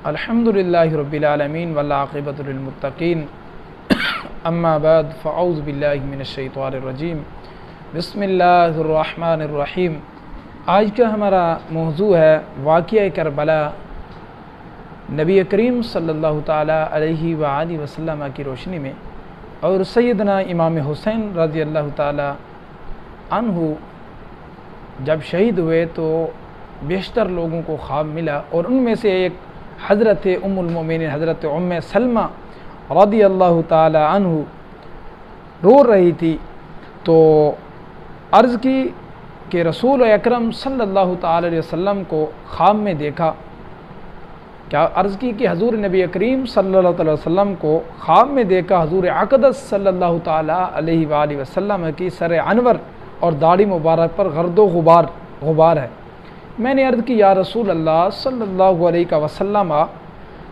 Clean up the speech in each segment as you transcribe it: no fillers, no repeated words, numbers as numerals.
الحمدللہ رب العالمین والعاقبۃ للمتقین اما بعد فاعوذ باللہ من الشیطان الرجیم بسم اللہ الرحمن الرحیم۔ آج کا ہمارا موضوع ہے واقعہ کربلا۔ نبی کریم صلی اللہ تعالیٰ علیہ وآلہ وسلم کی روشنی میں اور سیدنا امام حسین رضی اللہ تعالیٰ عنہ جب شہید ہوئے تو بیشتر لوگوں کو خواب ملا، اور ان میں سے ایک حضرت ام المؤمنین حضرت ام سلمہ رضی اللہ تعالی عنہ رو رہی تھی، تو عرض کی کہ رسول اکرم صلی اللہ تعالی علیہ وسلم کو خواب میں دیکھا۔ کیا عرض کی کہ حضور نبی کریم صلی اللہ علیہ وسلم کو خواب میں دیکھا حضور اقدس صلی اللہ تعالی علیہ وآلہ وسلم کی سر انور اور داڑھی مبارک پر گرد و غبار ہے۔ میں نے عرض کی یا رسول اللہ صلی اللہ علیہ وسلم،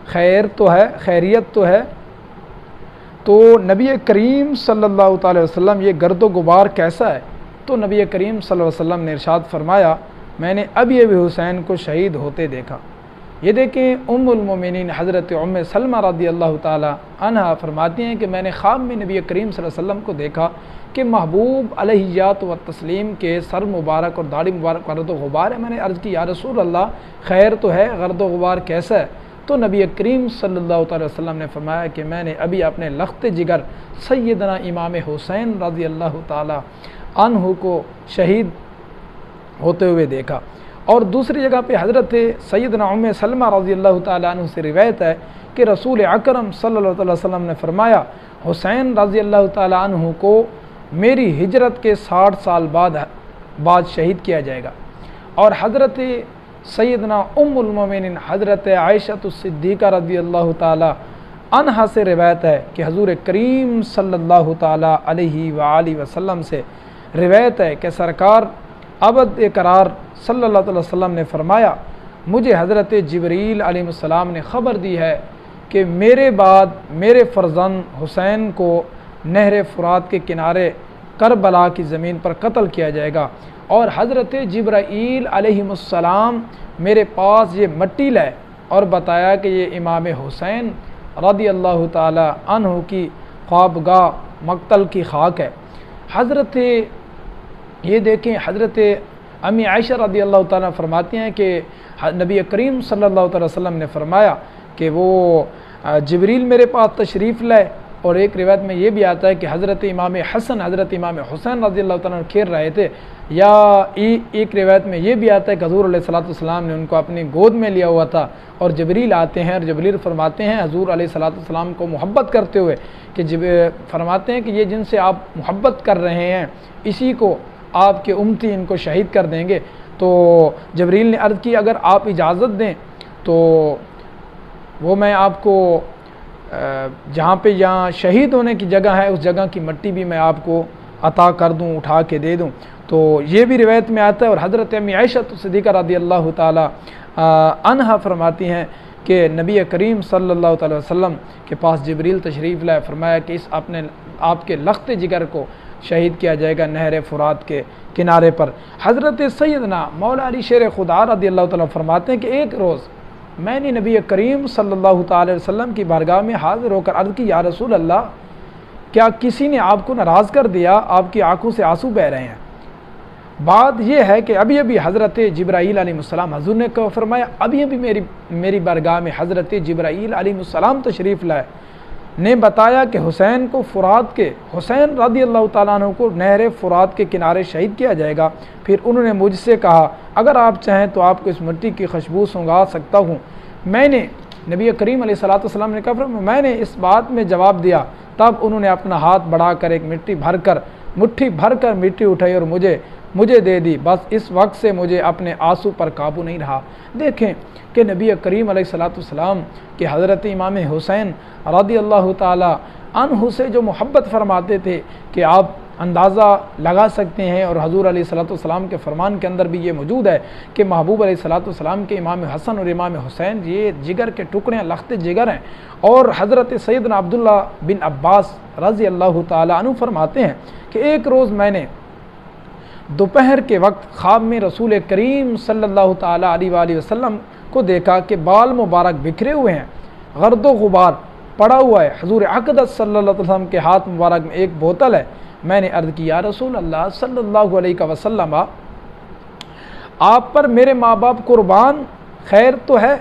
خیر تو ہے، خیریت تو ہے؟ تو نبی کریم صلی اللہ تعالی وسلم یہ گرد و غبار کیسا ہے؟ تو نبی کریم صلی اللہ علیہ وسلم نے ارشاد فرمایا میں نے ابھی حسین کو شہید ہوتے دیکھا۔ یہ دیکھیں ام المؤمنین حضرت ام سلمہ رضی اللہ تعالی عنہ فرماتی ہیں کہ میں نے خواب میں نبی کریم صلی اللہ علیہ وسلم کو دیکھا کہ محبوب علیہیات و تسلیم کے سر مبارک اور داڑھی مبارک گرد و غبار ہے۔ میں نے عرض کی یا رسول اللہ خیر تو ہے، گرد و غبار کیسا ہے؟ تو نبی کریم صلی اللہ تعالی وسلم نے فرمایا کہ میں نے ابھی اپنے لخت جگر سیدنا امام حسین رضی اللہ تعالی عنہ کو شہید ہوتے ہوئے دیکھا۔ اور دوسری جگہ پہ حضرت سیدنا ام سلمہ رضی اللہ تعالی عنہ سے روایت ہے کہ رسول اکرم صلی اللہ علیہ وسلم نے فرمایا حسین رضی اللہ تعالی عنہ کو میری ہجرت کے 60 سال بعد شہید کیا جائے گا۔ اور حضرت سیدنا ام المؤمنین حضرت عائشہ الصدیقہ رضی اللہ تعالی عنہا سے روایت ہے کہ حضور کریم صلی اللہ تعالی علیہ وآلہ وسلم سے روایت ہے کہ سرکار ابد قرار صلی اللہ علیہ وسلم نے فرمایا مجھے حضرت جبریل علیہ السلام نے خبر دی ہے کہ میرے بعد میرے فرزند حسین کو نہر فرات کے کنارے کربلا کی زمین پر قتل کیا جائے گا، اور حضرت جبرائیل علیہ السلام میرے پاس یہ مٹی لائے اور بتایا کہ یہ امام حسین رضی اللہ تعالی عنہ کی خوابگاہ مقتل کی خاک ہے۔ حضرت یہ دیکھیں حضرت امی عائشہ رضی اللہ تعالیٰ فرماتی ہیں کہ نبی کریم صلی اللہ علیہ وسلم نے فرمایا کہ وہ جبریل میرے پاس تشریف لائے، اور ایک روایت میں یہ بھی آتا ہے کہ حضرت امام حسن حضرت امام حسین رضی اللہ تعالیٰ کھیل رہے تھے، یا ایک روایت میں یہ بھی آتا ہے کہ حضور علیہ الصلوۃ والسلام نے ان کو اپنی گود میں لیا ہوا تھا، اور جبریل آتے ہیں اور جبریل فرماتے ہیں حضور علیہ الصلوۃ والسلام کو محبت کرتے ہوئے کہ فرماتے ہیں کہ یہ جن سے آپ محبت کر رہے ہیں اسی کو آپ کے امتی ان کو شہید کر دیں گے۔ تو جبریل نے عرض کی اگر آپ اجازت دیں تو وہ میں آپ کو جہاں پہ یہاں شہید ہونے کی جگہ ہے اس جگہ کی مٹی بھی میں آپ کو عطا کر دوں، اٹھا کے دے دوں۔ تو یہ بھی روایت میں آتا ہے۔ اور حضرت امی عائشہ صدیقہ رضی اللہ تعالی عنہا فرماتی ہیں کہ نبی کریم صلی اللہ تعالی وسلم کے پاس جبریل تشریف لائے، فرمایا کہ آپ کے لخت جگر کو شہید کیا جائے گا نہر فرات کے کنارے پر۔ حضرت سیدنا مولا علی شیر خدا رضی اللہ تعالیٰ فرماتے ہیں کہ ایک روز میں نے نبی کریم صلی اللہ تعالی وسلم کی بارگاہ میں حاضر ہو کر عرض کی یا رسول اللہ کیا کسی نے آپ کو ناراض کر دیا؟ آپ کی آنکھوں سے آنسو بہہ رہے ہیں۔ بات یہ ہے کہ ابھی حضرت جبرائیل علیہ السلام حضور نے فرمایا ابھی میری بارگاہ میں حضرت جبرائیل علیہ السلام تشریف لائے، نے بتایا کہ حسین کو حسین رضی اللہ تعالیٰ عنہ کو نہر فرات کے کنارے شہید کیا جائے گا۔ پھر انہوں نے مجھ سے کہا اگر آپ چاہیں تو آپ کو اس مٹی کی خوشبو سونگھا سکتا ہوں۔ میں نے نبی کریم علیہ الصلوۃ والسلام نے کہا میں نے اس بات میں جواب دیا، تب انہوں نے اپنا ہاتھ بڑھا کر ایک مٹھی بھر کر مٹی اٹھائی اور مجھے دے دی۔ بس اس وقت سے مجھے اپنے آنسو پر قابو نہیں رہا۔ دیکھیں کہ نبی کریم علیہ الصلوۃ والسلام کہ حضرت امام حسین رضی اللہ تعالی عنہ سے جو محبت فرماتے تھے کہ آپ اندازہ لگا سکتے ہیں، اور حضور علیہ الصلوۃ والسلام کے فرمان کے اندر بھی یہ موجود ہے کہ محبوب علیہ الصلوۃ والسلام کے امام حسن اور امام حسین یہ جگر کے ٹکڑے ہیں، لخت جگر ہیں۔ اور حضرت سیدنا عبداللہ بن عباس رضی اللہ تعالی عنہ فرماتے ہیں کہ ایک روز میں نے دوپہر کے وقت خواب میں رسول کریم صلی اللہ تعالی علیہ وآلہ وسلم کو دیکھا کہ بال مبارک بکھرے ہوئے ہیں، غرد و غبار پڑا ہوا ہے، حضور اقدس صلی اللہ علیہ وسلم کے ہاتھ مبارک میں ایک بوتل ہے۔ میں نے عرض کی یا رسول اللہ صلی اللہ علیہ وسلم، آپ پر میرے ماں باپ قربان، خیر تو ہے؟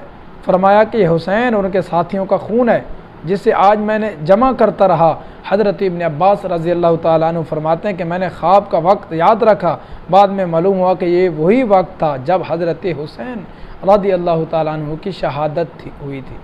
فرمایا کہ یہ حسین اور ان کے ساتھیوں کا خون ہے جسے آج میں نے جمع کرتا رہا۔ حضرت ابن عباس رضی اللہ تعالیٰ عنہ فرماتے ہیں کہ میں نے خواب کا وقت یاد رکھا، بعد میں معلوم ہوا کہ یہ وہی وقت تھا جب حضرت حسین رضی اللہ تعالیٰ عنہ کی شہادت ہوئی تھی۔